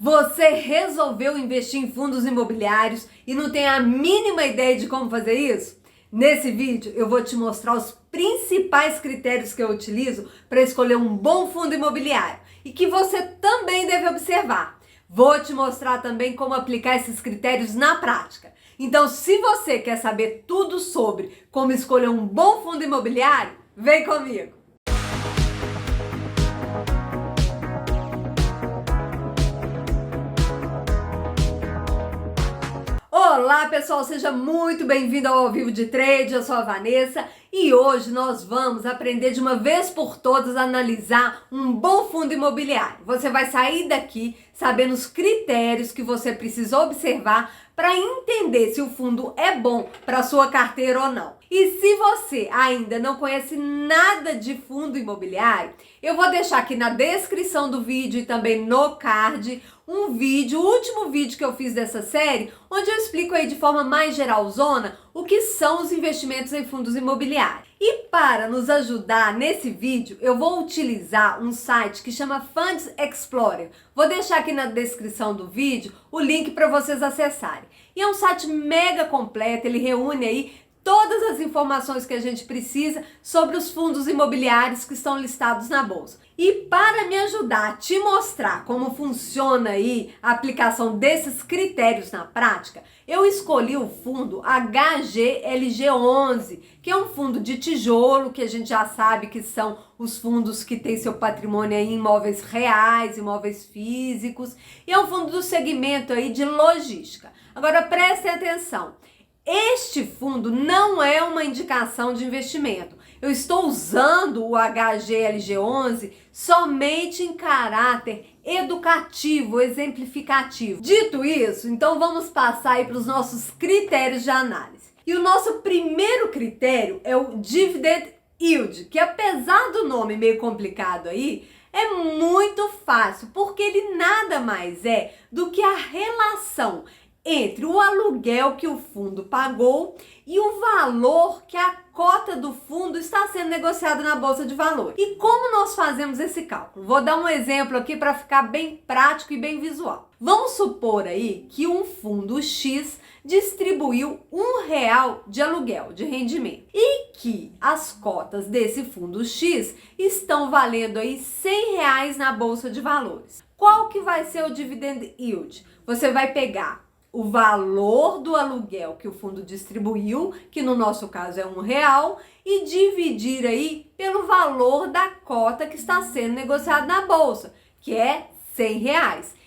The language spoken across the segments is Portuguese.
Você resolveu investir em fundos imobiliários e não tem a mínima ideia de como fazer isso? Nesse vídeo eu vou te mostrar os principais critérios que eu utilizo para escolher um bom fundo imobiliário e que você também deve observar. Vou te mostrar também como aplicar esses critérios na prática. Então, se você quer saber tudo sobre como escolher um bom fundo imobiliário, vem comigo! Olá pessoal, seja muito bem-vindo ao Vivo de Trade, eu sou a Vanessa e hoje nós vamos aprender de uma vez por todas a analisar um bom fundo imobiliário. Você vai sair daqui sabendo os critérios que você precisa observar para entender se o fundo é bom para sua carteira ou não. E se você ainda não conhece nada de fundo imobiliário, eu vou deixar aqui na descrição do vídeo e também no card um vídeo, o último vídeo que eu fiz dessa série, onde eu explico aí de forma mais geralzona o que são os investimentos em fundos imobiliários. E para nos ajudar nesse vídeo, eu vou utilizar um site que chama Funds Explorer. Vou deixar aqui na descrição do vídeo o link para vocês acessarem. E é um site mega completo, ele reúne aí todas as informações que a gente precisa sobre os fundos imobiliários que estão listados na bolsa. E para me ajudar a te mostrar como funciona aí a aplicação desses critérios na prática, eu escolhi o fundo HGLG11, que é um fundo de tijolo, que a gente já sabe que são os fundos que têm seu patrimônio aí em imóveis reais, imóveis físicos, e é um fundo do segmento aí de logística. Agora prestem atenção. Este fundo não é uma indicação de investimento. Eu estou usando o HGLG11 somente em caráter educativo, exemplificativo. Dito isso, então vamos passar aí para os nossos critérios de análise. E o nosso primeiro critério é o Dividend Yield, que apesar do nome meio complicado aí, é muito fácil, porque ele nada mais é do que a relação entre o aluguel que o fundo pagou e o valor que a cota do fundo está sendo negociada na Bolsa de Valores. E como nós fazemos esse cálculo? Vou dar um exemplo aqui para ficar bem prático e bem visual. Vamos supor aí que um fundo X distribuiu R$ 1 de aluguel, de rendimento, e que as cotas desse fundo X estão valendo aí R$ 100 na Bolsa de Valores. Qual que vai ser o Dividend Yield? Você vai pegar o valor do aluguel que o fundo distribuiu, que no nosso caso é R$ 1, e dividir aí pelo valor da cota que está sendo negociada na bolsa, que é R$ 100.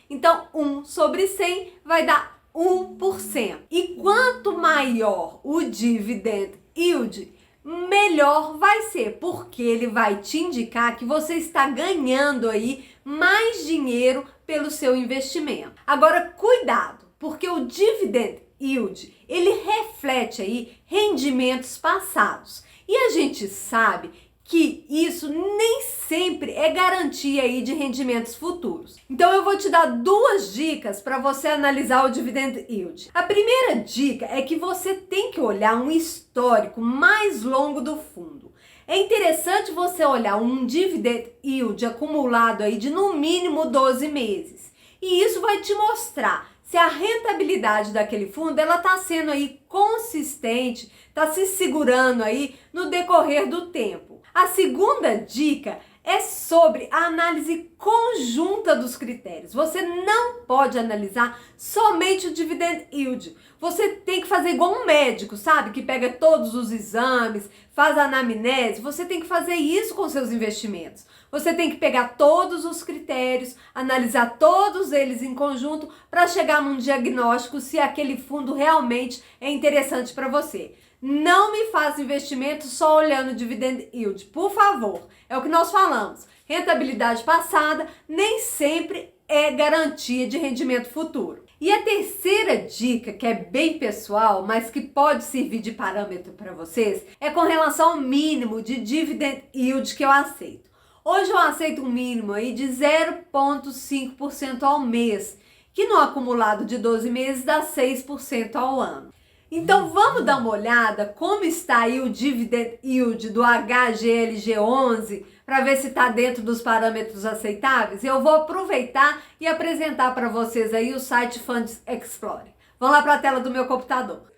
Então, 1 sobre 100 vai dar 1%. E quanto maior o dividend yield, melhor vai ser, porque ele vai te indicar que você está ganhando aí mais dinheiro pelo seu investimento. Agora, cuidado! Porque o dividend yield, ele reflete aí rendimentos passados. E a gente sabe que isso nem sempre é garantia aí de rendimentos futuros. Então eu vou te dar duas dicas para você analisar o dividend yield. A primeira dica é que você tem que olhar um histórico mais longo do fundo. É interessante você olhar um dividend yield acumulado aí de no mínimo 12 meses. E isso vai te mostrar se a rentabilidade daquele fundo ela está sendo aí consistente, está se segurando aí no decorrer do tempo. A segunda dica é sobre a análise conjunta dos critérios. Você não pode analisar somente o dividend yield. Você tem que fazer igual um médico, sabe? Que pega todos os exames, faz a anamnese. Você tem que fazer isso com seus investimentos. Você tem que pegar todos os critérios, analisar todos eles em conjunto para chegar num diagnóstico se aquele fundo realmente é interessante para você. Não me faça investimento só olhando o dividend yield, por favor. É o que nós falamos. Rentabilidade passada nem sempre é garantia de rendimento futuro. E a terceira dica, que é bem pessoal, mas que pode servir de parâmetro para vocês, é com relação ao mínimo de dividend yield que eu aceito. Hoje eu aceito um mínimo aí de 0,5% ao mês, que no acumulado de 12 meses dá 6% ao ano. Então vamos dar uma olhada como está aí o dividend yield do HGLG11 para ver se está dentro dos parâmetros aceitáveis. Eu vou aproveitar e apresentar para vocês aí o site Funds Explorer. Vamos lá para a tela do meu computador.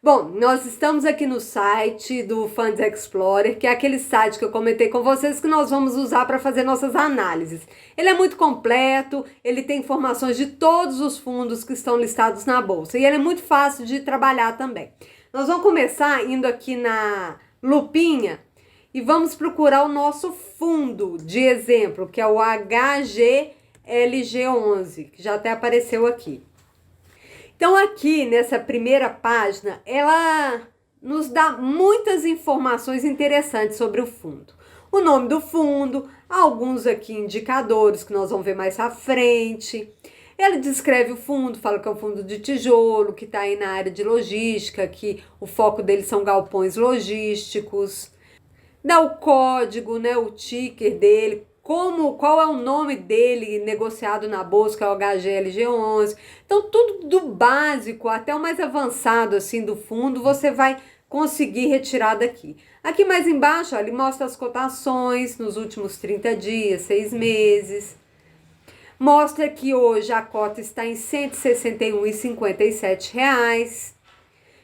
Bom, nós estamos aqui no site do Funds Explorer, que é aquele site que eu comentei com vocês que nós vamos usar para fazer nossas análises. Ele é muito completo, ele tem informações de todos os fundos que estão listados na bolsa e ele é muito fácil de trabalhar também. Nós vamos começar indo aqui na lupinha e vamos procurar o nosso fundo de exemplo, que é o HGLG11, que já até apareceu aqui. Então aqui nessa primeira página, ela nos dá muitas informações interessantes sobre o fundo. O nome do fundo, alguns aqui indicadores que nós vamos ver mais à frente. Ele descreve o fundo, fala que é um fundo de tijolo, que está aí na área de logística, que o foco dele são galpões logísticos. Dá o código, né, o ticker dele, qual é o nome dele negociado na bolsa, que é o HGLG11. Então, tudo do básico até o mais avançado assim do fundo, você vai conseguir retirar daqui. Aqui mais embaixo, ó, ele mostra as cotações nos últimos 30 dias, 6 meses. Mostra que hoje a cota está em R$ 161,57.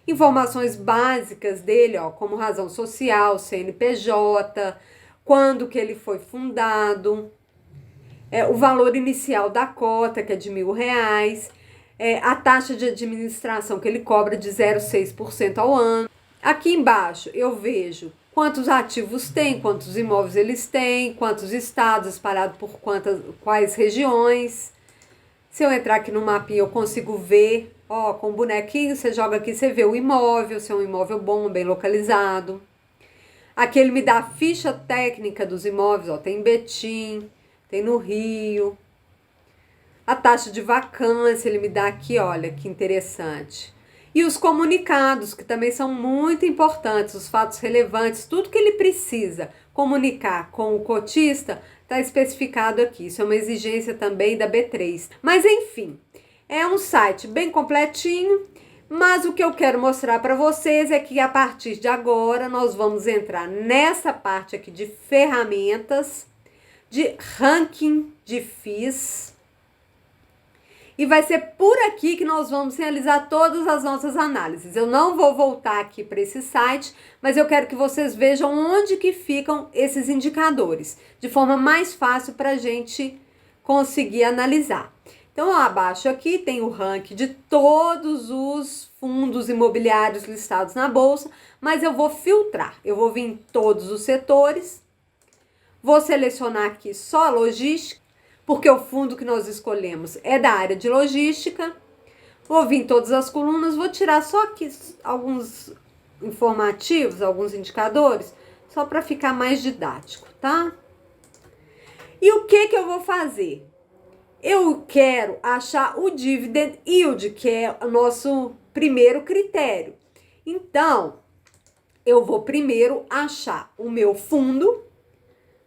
Informações básicas dele, ó, como razão social, CNPJ, quando que ele foi fundado, o valor inicial da cota, que é de R$ 1.000, a taxa de administração que ele cobra de 0,6% ao ano. Aqui embaixo eu vejo quantos ativos tem, quantos imóveis eles têm, quantos estados espalhados por quais regiões. Se eu entrar aqui no mapinha eu consigo ver, ó, com o bonequinho você joga aqui, você vê o imóvel, se é um imóvel bom, bem localizado. Aqui ele me dá a ficha técnica dos imóveis, ó, tem em Betim, tem no Rio. A taxa de vacância ele me dá aqui, olha, que interessante. E os comunicados, que também são muito importantes, os fatos relevantes, tudo que ele precisa comunicar com o cotista está especificado aqui. Isso é uma exigência também da B3. Mas enfim, é um site bem completinho. Mas o que eu quero mostrar para vocês é que a partir de agora nós vamos entrar nessa parte aqui de ferramentas, de ranking de FIIs. E vai ser por aqui que nós vamos realizar todas as nossas análises. Eu não vou voltar aqui para esse site, mas eu quero que vocês vejam onde que ficam esses indicadores, de forma mais fácil para a gente conseguir analisar. Então, abaixo aqui tem o ranking de todos os fundos imobiliários listados na bolsa, mas eu vou filtrar. Eu vou vir em todos os setores, vou selecionar aqui só a logística, porque o fundo que nós escolhemos é da área de logística. Vou vir em todas as colunas, vou tirar só aqui alguns informativos, alguns indicadores, só para ficar mais didático, tá? E o que eu vou fazer? Eu quero achar o dividend yield, que é o nosso primeiro critério. Então, eu vou primeiro achar o meu fundo.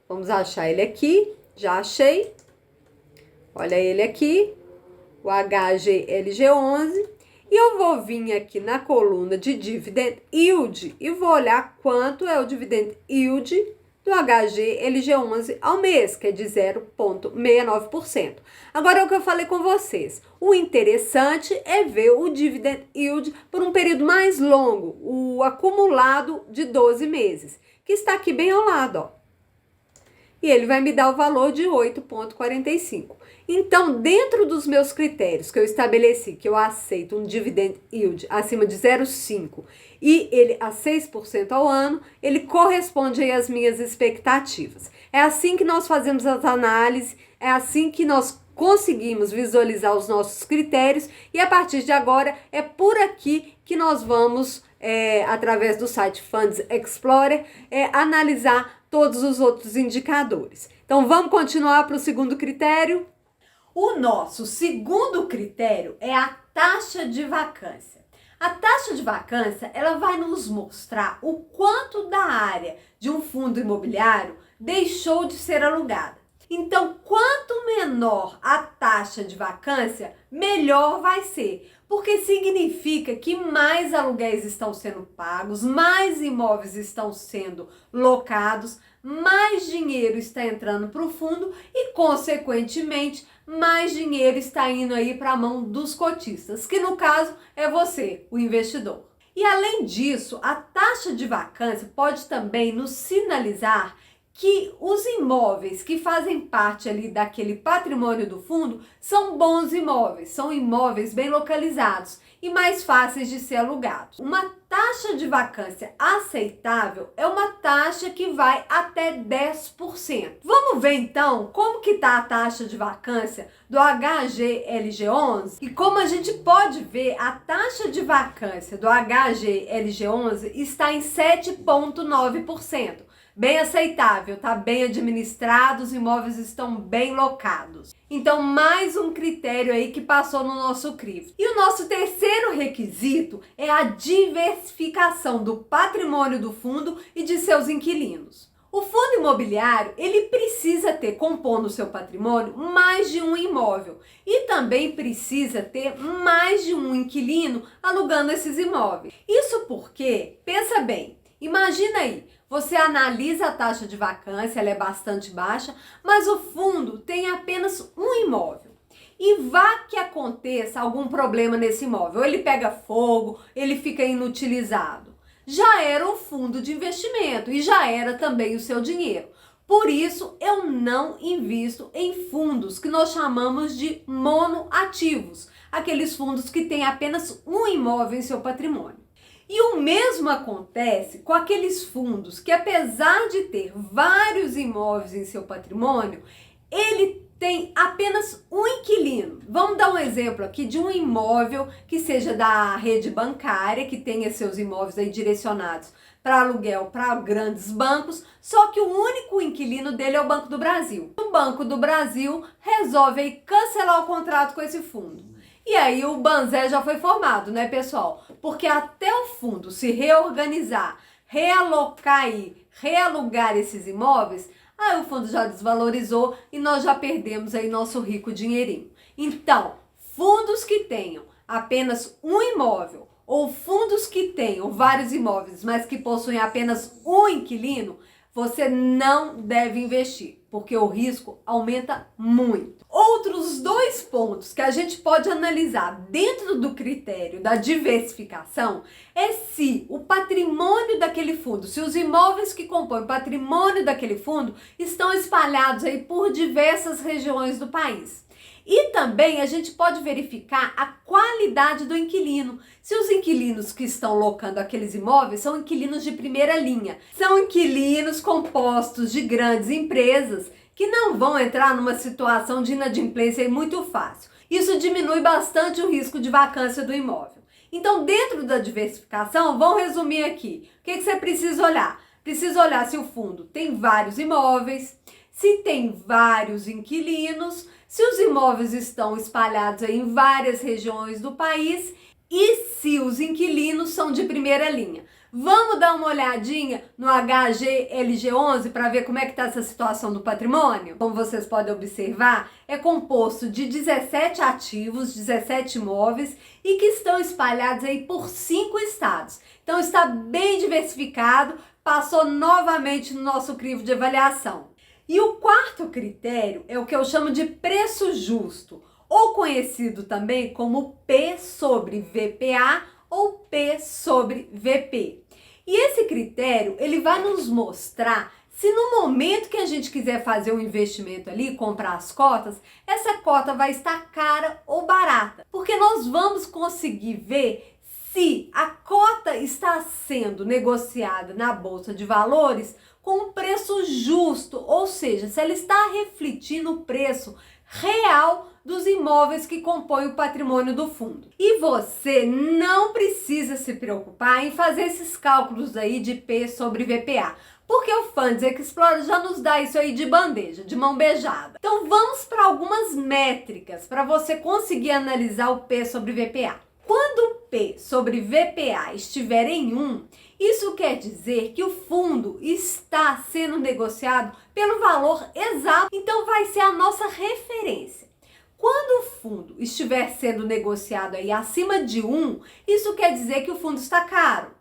Vamos achar ele aqui. Já achei. Olha ele aqui, o HGLG11. E eu vou vir aqui na coluna de dividend yield e vou olhar quanto é o dividend yield do HGLG11 ao mês, que é de 0,69%. Agora é o que eu falei com vocês. O interessante é ver o dividend yield por um período mais longo, o acumulado de 12 meses, que está aqui bem ao lado, ó. E ele vai me dar o valor de 8,45. Então, dentro dos meus critérios que eu estabeleci, que eu aceito um dividend yield acima de 0,5 e ele a 6% ao ano, ele corresponde aí às minhas expectativas. É assim que nós fazemos as análises, é assim que nós conseguimos visualizar os nossos critérios e a partir de agora é por aqui que nós vamos, através do site Funds Explorer, analisar todos os outros indicadores. Então, vamos continuar para o segundo critério? O nosso segundo critério é a taxa de vacância. A taxa de vacância, ela vai nos mostrar o quanto da área de um fundo imobiliário deixou de ser alugada. Então, quanto menor a taxa de vacância, melhor vai ser, porque significa que mais aluguéis estão sendo pagos, mais imóveis estão sendo locados, mais dinheiro está entrando para o fundo e, consequentemente, mais dinheiro está indo aí para a mão dos cotistas, que no caso é você, o investidor. E além disso, a taxa de vacância pode também nos sinalizar que os imóveis que fazem parte ali daquele patrimônio do fundo são bons imóveis, são imóveis bem localizados e mais fáceis de ser alugados. Uma taxa de vacância aceitável é uma taxa que vai até 10%. Vamos ver então como que está a taxa de vacância do HGLG11? E como a gente pode ver, a taxa de vacância do HGLG11 está em 7,9%. Bem aceitável, tá bem administrado, os imóveis estão bem locados. Então, mais um critério aí que passou no nosso crivo. E o nosso terceiro requisito é a diversificação do patrimônio do fundo e de seus inquilinos. O fundo imobiliário, ele precisa ter, compondo o seu patrimônio, mais de um imóvel e também precisa ter mais de um inquilino alugando esses imóveis. Isso porque, pensa bem, imagina aí, você analisa a taxa de vacância, ela é bastante baixa, mas o fundo tem apenas um imóvel. E vá que aconteça algum problema nesse imóvel, ele pega fogo, ele fica inutilizado. Já era um fundo de investimento e já era também o seu dinheiro. Por isso, eu não invisto em fundos que nós chamamos de monoativos, aqueles fundos que têm apenas um imóvel em seu patrimônio. E o mesmo acontece com aqueles fundos que, apesar de ter vários imóveis em seu patrimônio, ele tem apenas um inquilino. Vamos dar um exemplo aqui de um imóvel que seja da rede bancária, que tenha seus imóveis aí direcionados para aluguel para grandes bancos, só que o único inquilino dele é o Banco do Brasil. O Banco do Brasil resolve aí cancelar o contrato com esse fundo. E aí o Banzé já foi formado, né, pessoal? Porque até o fundo se reorganizar, realocar e realugar esses imóveis, aí o fundo já desvalorizou e nós já perdemos aí nosso rico dinheirinho. Então, fundos que tenham apenas um imóvel ou fundos que tenham vários imóveis, mas que possuem apenas um inquilino, você não deve investir, porque o risco aumenta muito. Outros dois pontos que a gente pode analisar dentro do critério da diversificação é se o patrimônio daquele fundo, se os imóveis que compõem o patrimônio daquele fundo estão espalhados aí por diversas regiões do país. E também a gente pode verificar a qualidade do inquilino. Se os inquilinos que estão locando aqueles imóveis são inquilinos de primeira linha, são inquilinos compostos de grandes empresas que não vão entrar numa situação de inadimplência muito fácil. Isso diminui bastante o risco de vacância do imóvel. Então, dentro da diversificação, vamos resumir aqui. O que você precisa olhar? Precisa olhar se o fundo tem vários imóveis, se tem vários inquilinos, se os imóveis estão espalhados aí em várias regiões do país e se os inquilinos são de primeira linha. Vamos dar uma olhadinha no HGLG11 para ver como é que está essa situação do patrimônio? Como vocês podem observar, é composto de 17 ativos, 17 imóveis e que estão espalhados aí por 5 estados. Então está bem diversificado, passou novamente no nosso crivo de avaliação. E o quarto critério é o que eu chamo de preço justo, ou conhecido também como P sobre VPA ou P sobre VP. E esse critério, ele vai nos mostrar se no momento que a gente quiser fazer um investimento ali, comprar as cotas, essa cota vai estar cara ou barata. Porque nós vamos conseguir ver se a cota está sendo negociada na Bolsa de Valores com um preço justo, ou seja, se ela está refletindo o preço real dos imóveis que compõem o patrimônio do fundo. E você não precisa se preocupar em fazer esses cálculos aí de P sobre VPA, porque o Funds Explorer já nos dá isso aí de bandeja, de mão beijada. Então vamos para algumas métricas para você conseguir analisar o P sobre VPA. Quando o P sobre VPA estiver em 1, isso quer dizer que o fundo está sendo negociado pelo valor exato, então vai ser a nossa referência. Quando o fundo estiver sendo negociado aí acima de 1, isso quer dizer que o fundo está caro.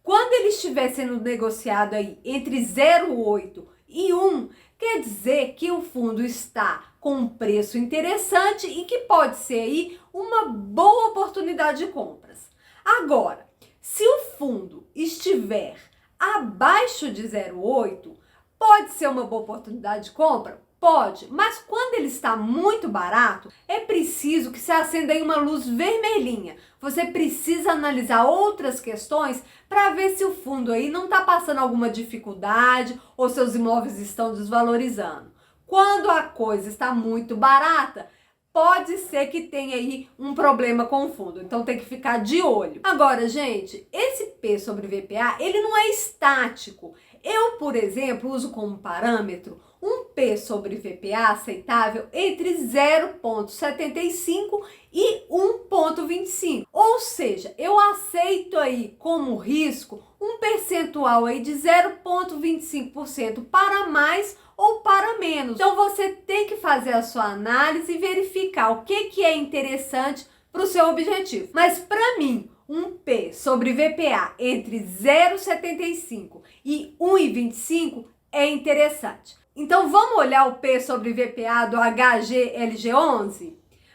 Quando ele estiver sendo negociado aí entre 0,8 e 1, quer dizer que o fundo está com um preço interessante e que pode ser aí uma boa oportunidade de compras. Agora, se o fundo estiver abaixo de 0,8, pode ser uma boa oportunidade de compra? Pode, mas quando ele está muito barato, é preciso que se acenda aí uma luz vermelhinha. Você precisa analisar outras questões para ver se o fundo aí não está passando alguma dificuldade ou seus imóveis estão desvalorizando. Quando a coisa está muito barata, pode ser que tenha aí um problema com o fundo, então tem que ficar de olho. Agora, gente, esse P sobre VPA, ele não é estático. Eu, por exemplo, uso como parâmetro um P sobre VPA aceitável entre 0,75 e 1,25. Ou seja, eu aceito aí como risco um percentual aí de 0,25% para mais ou para menos. Então você tem que fazer a sua análise e verificar o que é interessante para o seu objetivo. Mas para mim, um P sobre VPA entre 0,75 e 1,25 é interessante. Então vamos olhar o P sobre VPA do HGLG11?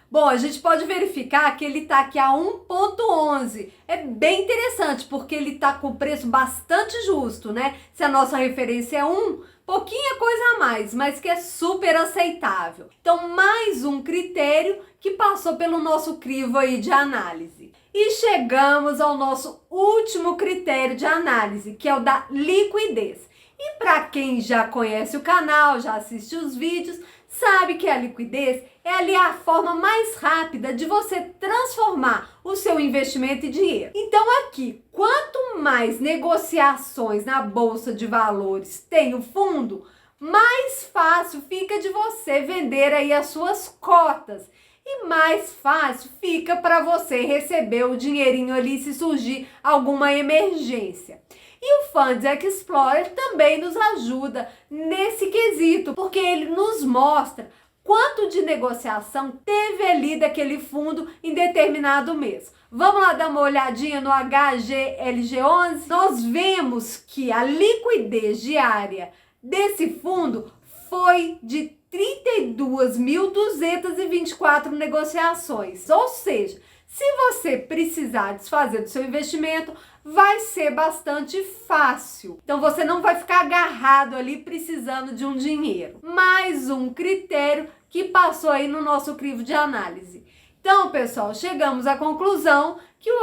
Bom, a gente pode verificar que ele está aqui a 1,11. É bem interessante porque ele está com preço bastante justo, né? Se a nossa referência é 1, pouquinha coisa a mais, mas que é super aceitável. Então, mais um critério que passou pelo nosso crivo aí de análise. E chegamos ao nosso último critério de análise, que é o da liquidez. E para quem já conhece o canal, já assiste os vídeos, sabe que a liquidez é ali a forma mais rápida de você transformar o seu investimento em dinheiro. Então aqui, quanto mais negociações na Bolsa de Valores tem o fundo, mais fácil fica de você vender aí as suas cotas. E mais fácil fica para você receber o dinheirinho ali se surgir alguma emergência. E o Funds Explorer também nos ajuda nesse quesito, porque ele nos mostra quanto de negociação teve ali daquele fundo em determinado mês. Vamos lá dar uma olhadinha no HGLG11? Nós vemos que a liquidez diária desse fundo foi de 32.224 negociações. Ou seja, se você precisar desfazer do seu investimento, vai ser bastante fácil. Então você não vai ficar agarrado ali precisando de um dinheiro. Mais um critério que passou aí no nosso crivo de análise. Então, pessoal, chegamos à conclusão que o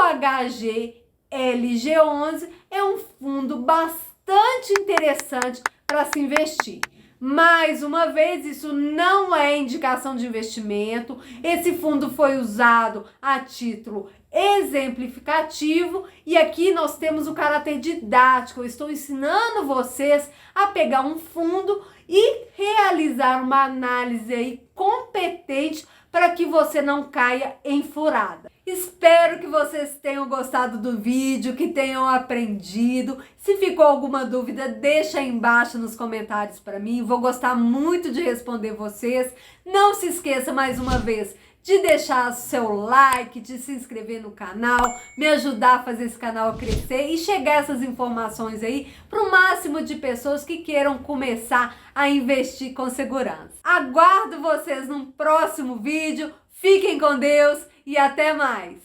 HGLG11 é um fundo bastante interessante para se investir. Mais uma vez, isso não é indicação de investimento. Esse fundo foi usado a título exemplificativo e aqui nós temos o caráter didático. Eu estou ensinando vocês a pegar um fundo e realizar uma análise aí competente para que você não caia em furada. Espero que vocês tenham gostado do vídeo, que tenham aprendido. Se ficou alguma dúvida, deixa aí embaixo nos comentários para mim. Vou gostar muito de responder vocês. Não se esqueça mais uma vez de deixar seu like, de se inscrever no canal, me ajudar a fazer esse canal crescer e chegar essas informações aí para o máximo de pessoas que queiram começar a investir com segurança. Aguardo vocês num próximo vídeo. Fiquem com Deus e até mais!